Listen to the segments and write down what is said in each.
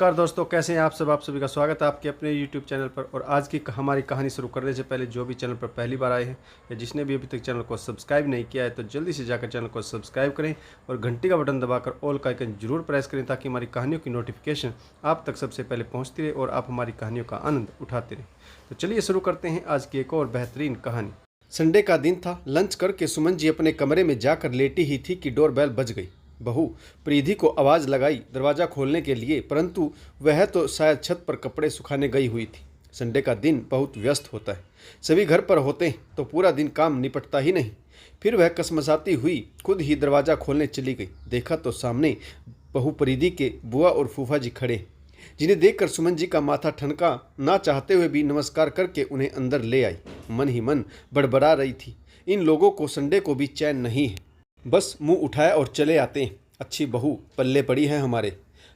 नमस्कार दोस्तों, कैसे हैं आप सब। आप सभी का स्वागत है आपके अपने YouTube चैनल पर। और आज की हमारी कहानी शुरू करने से पहले जो भी चैनल पर पहली बार आए हैं या जिसने भी अभी तक चैनल को सब्सक्राइब नहीं किया है तो जल्दी से जाकर चैनल को सब्सक्राइब करें और घंटी का बटन दबाकर ऑल का आइकन जरूर प्रेस करें ताकि हमारी कहानियों की नोटिफिकेशन आप तक सबसे पहले पहुँचती रहे और आप हमारी कहानियों का आनंद उठाते रहें। तो चलिए शुरू करते हैं आज की एक और बेहतरीन कहानी। संडे का दिन था। लंच करके सुमन जी अपने कमरे में जाकर लेटी ही थी कि डोरबेल बज गई। बहू प्रीधि को आवाज़ लगाई दरवाज़ा खोलने के लिए, परंतु वह तो शायद छत पर कपड़े सुखाने गई हुई थी। संडे का दिन बहुत व्यस्त होता है, सभी घर पर होते हैं तो पूरा दिन काम निपटता ही नहीं। फिर वह कसमसाती हुई खुद ही दरवाज़ा खोलने चली गई। देखा तो सामने बहू प्रीधि के बुआ और फूफा जी खड़े, जिन्हें देखकर सुमन जी का माथा ठनका। ना चाहते हुए भी नमस्कार करके उन्हें अंदर ले आई। मन ही मन बड़बड़ा रही थी, इन लोगों को संडे को भी चैन नहीं है, बस मुंह उठाया और चले आते हैं। अच्छी बहू पल्ले पड़ी है हमारे,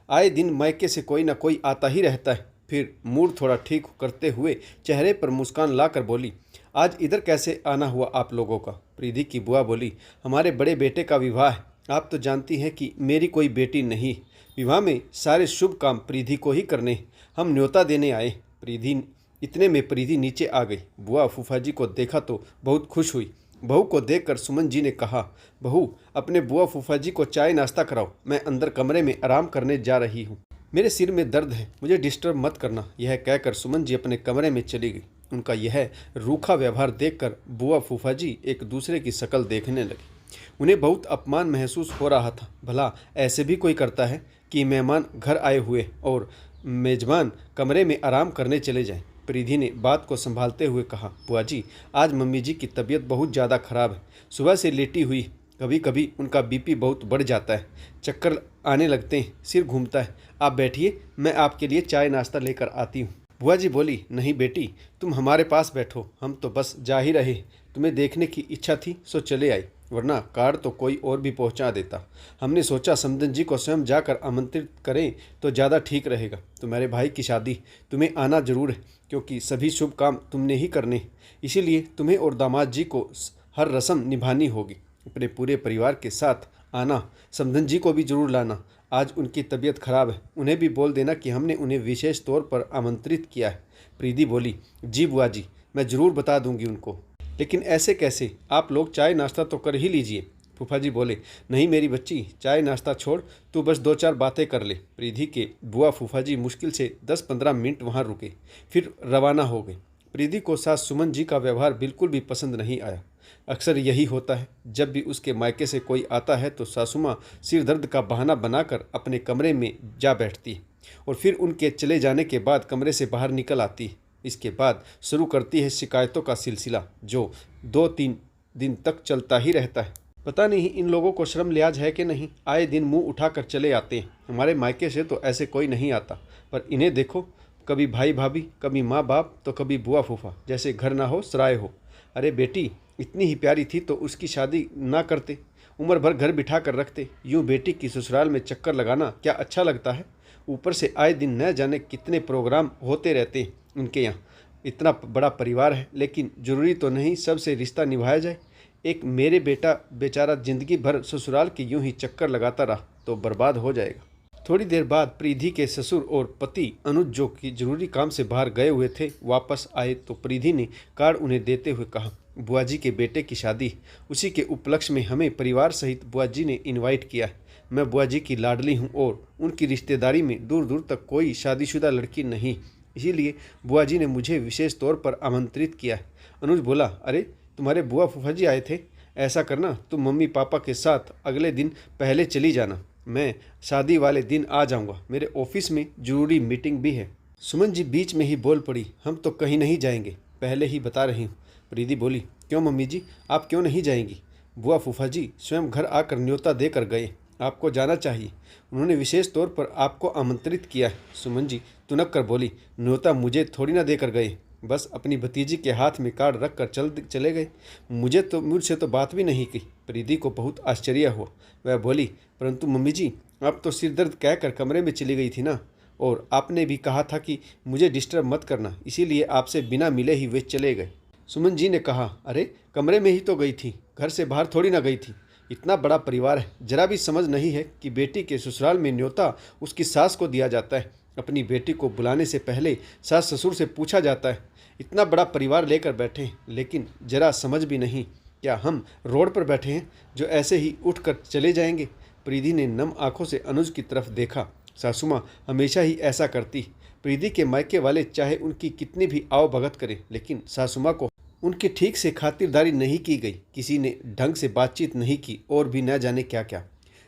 आए दिन मायके से कोई ना कोई आता ही रहता है। फिर मूड थोड़ा ठीक करते हुए चेहरे पर मुस्कान लाकर बोली, आज इधर कैसे आना हुआ आप लोगों का। प्रीधि की बुआ बोली, हमारे बड़े बेटे का विवाह है, आप तो जानती हैं कि मेरी कोई बेटी नहीं। विवाह में सारे शुभ काम प्रीधि को ही करने, हम न्योता देने आए। प्रीधि इतने में प्रीधि नीचे आ गई। बुआ फूफा जी को देखा तो बहुत खुश हुई। बहू को देखकर सुमन जी ने कहा, बहू अपने बुआ फूफा जी को चाय नाश्ता कराओ, मैं अंदर कमरे में आराम करने जा रही हूँ, मेरे सिर में दर्द है, मुझे डिस्टर्ब मत करना। यह कहकर सुमन जी अपने कमरे में चली गई। उनका यह रूखा व्यवहार देखकर बुआ फूफा जी एक दूसरे की शक्ल देखने लगी। उन्हें बहुत अपमान महसूस हो रहा था। भला ऐसे भी कोई करता है कि मेहमान घर आए हुए और मेजबान कमरे में आराम करने चले जाएं। प्रीधि ने बात को संभालते हुए कहा, बुआ जी आज मम्मी जी की तबीयत बहुत ज़्यादा खराब है, सुबह से लेटी हुई, कभी कभी उनका बीपी बहुत बढ़ जाता है, चक्कर आने लगते हैं, सिर घूमता है। आप बैठिए, मैं आपके लिए चाय नाश्ता लेकर आती हूँ। बुआ जी बोली, नहीं बेटी तुम हमारे पास बैठो, हम तो बस जा ही रहे, तुम्हें देखने की इच्छा थी सो चले आई, वरना कार्ड तो कोई और भी पहुंचा देता। हमने सोचा समदन जी को स्वयं जाकर आमंत्रित करें तो ज़्यादा ठीक रहेगा। तुम्हारे भाई की शादी, तुम्हें आना जरूर है क्योंकि सभी शुभ काम तुमने ही करने, इसीलिए तुम्हें और दामाद जी को हर रस्म निभानी होगी। अपने पूरे परिवार के साथ आना, समदन जी को भी जरूर लाना। आज उनकी तबीयत खराब है, उन्हें भी बोल देना कि हमने उन्हें विशेष तौर पर आमंत्रित किया है। प्रीधि बोली, जी बुआ जी मैं ज़रूर बता दूंगी उनको, लेकिन ऐसे कैसे, आप लोग चाय नाश्ता तो कर ही लीजिए। फूफा जी बोले, नहीं मेरी बच्ची, चाय नाश्ता छोड़, तू बस दो चार बातें कर ले। प्रीधि के बुआ फूफा जी मुश्किल से 10-15 मिनट वहाँ रुके, फिर रवाना हो गए। प्रीधि को सास सुमन जी का व्यवहार बिल्कुल भी पसंद नहीं आया। अक्सर यही होता है, जब भी उसके मायके से कोई आता है तो सासुमाँ सिर दर्द का बहाना बनाकर अपने कमरे में जा बैठती है और फिर उनके चले जाने के बाद कमरे से बाहर निकल आती है। इसके बाद शुरू करती है शिकायतों का सिलसिला, जो 2-3 दिन तक चलता ही रहता है। पता नहीं इन लोगों को शर्म लिहाज है कि नहीं, आए दिन मुंह उठाकर चले आते हैं। हमारे मायके से तो ऐसे कोई नहीं आता, पर इन्हें देखो, कभी भाई भाभी, कभी माँ बाप, तो कभी बुआ फूफा, जैसे घर ना हो सराय हो। अरे बेटी इतनी ही प्यारी थी तो उसकी शादी ना करते, उम्र भर घर बिठा कर रखते। यूँ बेटी की ससुराल में चक्कर लगाना क्या अच्छा लगता है। ऊपर से आए दिन न जाने कितने प्रोग्राम होते रहते हैं उनके यहाँ। इतना बड़ा परिवार है, लेकिन ज़रूरी तो नहीं सबसे रिश्ता निभाया जाए। एक मेरे बेटा बेचारा ज़िंदगी भर ससुराल के यूं ही चक्कर लगाता रहा तो बर्बाद हो जाएगा। थोड़ी देर बाद प्रीधि के ससुर और पति अनुज, जो कि जरूरी काम से बाहर गए हुए थे, वापस आए तो प्रीधि ने कार्ड उन्हें देते हुए कहा, बुआ जी के बेटे की शादी, उसी के उपलक्ष्य में हमें परिवार सहित बुआ जी ने इनवाइट किया है। मैं बुआ जी की लाडली हूँ और उनकी रिश्तेदारी में दूर दूर तक कोई शादीशुदा लड़की नहीं, इसीलिए बुआ जी ने मुझे विशेष तौर पर आमंत्रित किया है। अनुज बोला, अरे तुम्हारे बुआ फूफा जी आए थे, ऐसा करना तुम मम्मी पापा के साथ अगले दिन पहले चली जाना, मैं शादी वाले दिन आ जाऊंगा, मेरे ऑफिस में ज़रूरी मीटिंग भी है। सुमन जी बीच में ही बोल पड़ी, हम तो कहीं नहीं जाएंगे, पहले ही बता रही हूँ। प्रीधि बोली, क्यों मम्मी जी, आप क्यों नहीं जाएंगी। बुआ फूफा जी स्वयं घर आकर न्योता देकर गए, आपको जाना चाहिए, उन्होंने विशेष तौर पर आपको आमंत्रित किया है। सुमन जी तुनक कर बोली, न्योता मुझे थोड़ी ना देकर गए, बस अपनी भतीजी के हाथ में कार्ड रख कर चले गए, मुझसे तो बात भी नहीं की। प्रीधि को बहुत आश्चर्य हुआ। वह बोली, परंतु मम्मी जी आप तो सिर दर्द कहकर कमरे में चली गई थी ना, और आपने भी कहा था कि मुझे डिस्टर्ब मत करना, इसीलिए आपसे बिना मिले ही वे चले गए। सुमन जी ने कहा, अरे कमरे में ही तो गई थी, घर से बाहर थोड़ी ना गई थी। इतना बड़ा परिवार है, जरा भी समझ नहीं है कि बेटी के ससुराल में न्योता उसकी सास को दिया जाता है। अपनी बेटी को बुलाने से पहले सास ससुर से पूछा जाता है। इतना बड़ा परिवार लेकर बैठे हैं, लेकिन जरा समझ भी नहीं। क्या हम रोड पर बैठे हैं जो ऐसे ही उठकर चले जाएंगे? प्रीति ने नम आंखों से अनुज की तरफ देखा। सासू माँ हमेशा ही ऐसा करती। प्रीति के मायके वाले चाहे उनकी कितनी भी आओ भगत करें, लेकिन सासू माँ को उनकी ठीक से खातिरदारी नहीं की गई। किसी ने ढंग से बातचीत नहीं की और भी न जाने क्या क्या।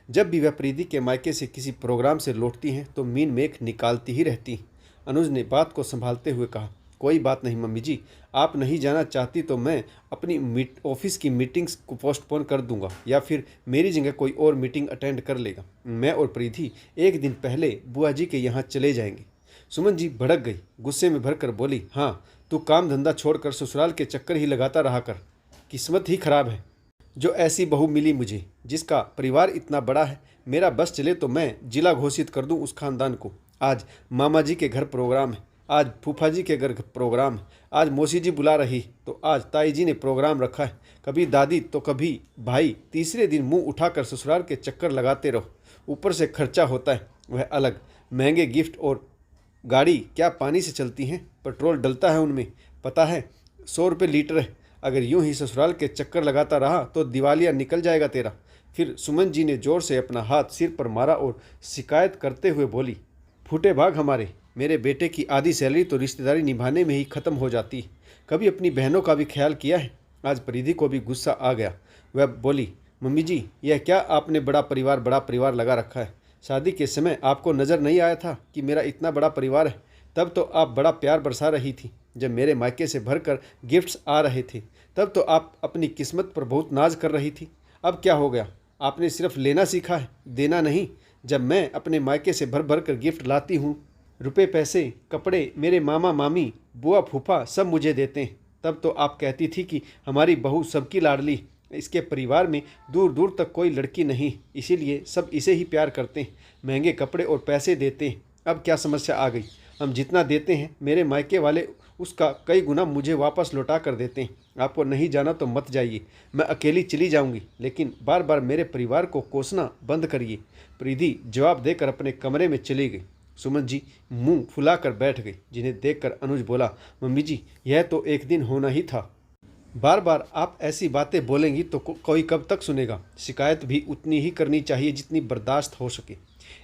जब भी वह प्रीति के मायके से किसी प्रोग्राम से लौटती हैं तो मीन मेख निकालती ही रहती। अनुज ने बात को संभालते हुए कहा, कोई बात नहीं मम्मी जी, आप नहीं जाना चाहती तो मैं अपनी ऑफिस की मीटिंग्स को पोस्टपोन कर दूंगा या फिर मेरी जगह कोई और मीटिंग अटेंड कर लेगा। मैं और प्रीति एक दिन पहले बुआ जी के यहाँ चले जाएंगे। सुमन जी भड़क गई, गुस्से में भरकर बोली, हाँ तू काम धंधा छोड़कर ससुराल के चक्कर ही लगाता रहा कर। किस्मत ही खराब है जो ऐसी बहू मिली मुझे, जिसका परिवार इतना बड़ा है। मेरा बस चले तो मैं जिला घोषित कर दूं उस खानदान को। आज मामा जी के घर प्रोग्राम है, आज फूफा जी के घर प्रोग्राम है, आज मौसी जी बुला रही तो आज ताई जी ने प्रोग्राम रखा है। कभी दादी तो कभी भाई, तीसरे दिन मुंह उठाकर ससुराल के चक्कर लगाते रहो। ऊपर से खर्चा होता है वह अलग। महंगे गिफ्ट और गाड़ी क्या पानी से चलती हैं? पेट्रोल डलता है उनमें, पता है 100 रुपये लीटर है। अगर यूं ही ससुराल के चक्कर लगाता रहा तो दिवालिया निकल जाएगा तेरा। फिर सुमन जी ने जोर से अपना हाथ सिर पर मारा और शिकायत करते हुए बोली, फूटे भाग हमारे, मेरे बेटे की आधी सैलरी तो रिश्तेदारी निभाने में ही ख़त्म हो जाती। कभी अपनी बहनों का भी ख्याल किया है? आज प्रीति को भी गुस्सा आ गया। वह बोली, मम्मी जी यह क्या आपने बड़ा परिवार लगा रखा है? शादी के समय आपको नज़र नहीं आया था कि मेरा इतना बड़ा परिवार है? तब तो आप बड़ा प्यार बरसा रही थी। जब मेरे मायके से भरकर गिफ्ट्स आ रहे थे तब तो आप अपनी किस्मत पर बहुत नाज कर रही थी। अब क्या हो गया? आपने सिर्फ लेना सीखा है, देना नहीं। जब मैं अपने मायके से भर भर कर गिफ्ट लाती हूँ, रुपए पैसे कपड़े मेरे मामा मामी बुआ फूफा सब मुझे देते हैं, तब तो आप कहती थी कि हमारी बहू सबकी लाडली। इसके परिवार में दूर दूर तक कोई लड़की नहीं, इसीलिए सब इसे ही प्यार करते हैं, महंगे कपड़े और पैसे देते हैं। अब क्या समस्या आ गई? हम जितना देते हैं मेरे मायके वाले उसका कई गुना मुझे वापस लौटा कर देते हैं। आपको नहीं जाना तो मत जाइए, मैं अकेली चली जाऊंगी, लेकिन बार बार मेरे परिवार को कोसना बंद करिए। प्रीति जवाब देकर अपने कमरे में चली गई। सुमन जी मुंह फुलाकर बैठ गई, जिन्हें देखकर अनुज बोला, मम्मी जी यह तो एक दिन होना ही था। बार बार आप ऐसी बातें बोलेंगी तो कोई कब तक सुनेगा? शिकायत भी उतनी ही करनी चाहिए जितनी बर्दाश्त हो सके।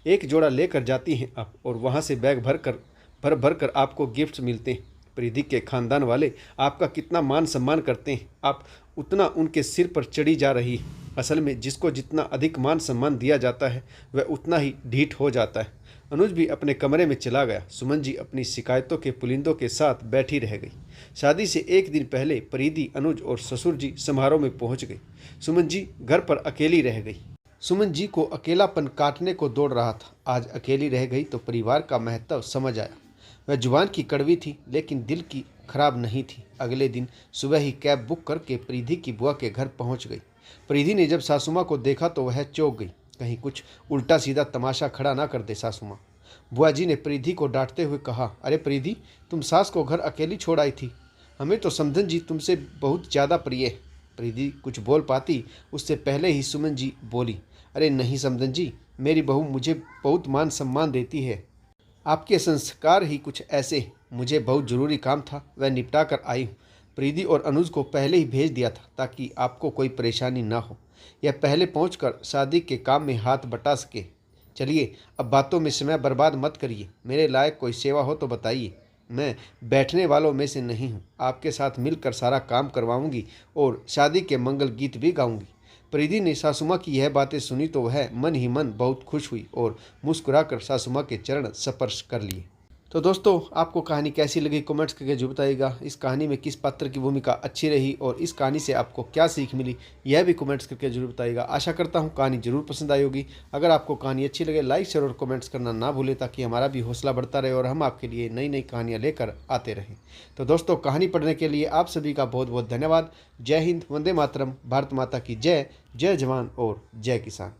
एक जोड़ा लेकर जाती हैं आप और वहाँ से बैग भर कर आपको गिफ्ट्स मिलते हैं। प्रीति के खानदान वाले आपका कितना मान सम्मान करते हैं, आप उतना उनके सिर पर चढ़ी जा रही है। असल में जिसको जितना अधिक मान सम्मान दिया जाता है वह उतना ही ढीठ हो जाता है। अनुज भी अपने कमरे में चला गया। सुमन जी अपनी शिकायतों के पुलिंदों के साथ बैठी रह गई। शादी से एक दिन पहले प्रीति, अनुज और ससुर जी समारोह में पहुंच गई। सुमन जी घर पर अकेली रह गई। सुमन जी को अकेलापन काटने को दौड़ रहा था। आज अकेली रह गई तो परिवार का महत्व समझ आया। वह जुबान की कड़वी थी लेकिन दिल की खराब नहीं थी। अगले दिन सुबह ही कैब बुक करके प्रीति की बुआ के घर पहुंच गई। प्रीति ने जब सासू माँ को देखा तो वह चौंक गई, कहीं कुछ उल्टा सीधा तमाशा खड़ा ना कर दे सासू माँ। बुआ जी ने प्रीति को डांटते हुए कहा, अरे प्रीति, तुम सास को घर अकेली छोड़ आई थी, हमें तो समधन जी तुमसे बहुत ज़्यादा प्रिय है। प्रीति कुछ बोल पाती उससे पहले ही सुमन जी बोली, अरे नहीं समधन जी, मेरी बहू मुझे बहुत मान सम्मान देती है। आपके संस्कार ही कुछ ऐसे। मुझे बहुत ज़रूरी काम था, वह निपटा कर आई हूँ। प्रीति और अनुज को पहले ही भेज दिया था ताकि आपको कोई परेशानी ना हो, यह पहले पहुंचकर शादी के काम में हाथ बटा सके। चलिए अब बातों में समय बर्बाद मत करिए, मेरे लायक कोई सेवा हो तो बताइए। मैं बैठने वालों में से नहीं हूँ, आपके साथ मिलकर सारा काम करवाऊंगी और शादी के मंगल गीत भी गाऊंगी। प्रीति ने सासुमा की यह बातें सुनी तो वह मन ही मन बहुत खुश हुई और मुस्कुराकर सासुमा के चरण स्पर्श कर लिए। तो दोस्तों, आपको कहानी कैसी लगी कमेंट्स करके जो बताइएगा। इस कहानी में किस पात्र की भूमिका अच्छी रही और इस कहानी से आपको क्या सीख मिली, यह भी कमेंट्स करके जरूर बताइएगा। आशा करता हूँ कहानी जरूर पसंद आई होगी। अगर आपको कहानी अच्छी लगे लाइक शेयर और कमेंट्स करना ना भूलें, ताकि हमारा भी हौसला बढ़ता रहे और हम आपके लिए नई नई कहानियाँ लेकर आते रहें। तो दोस्तों, कहानी पढ़ने के लिए आप सभी का बहुत बहुत धन्यवाद। जय हिंद, वंदे मातरम, भारत माता की जय। जय जवान और जय किसान।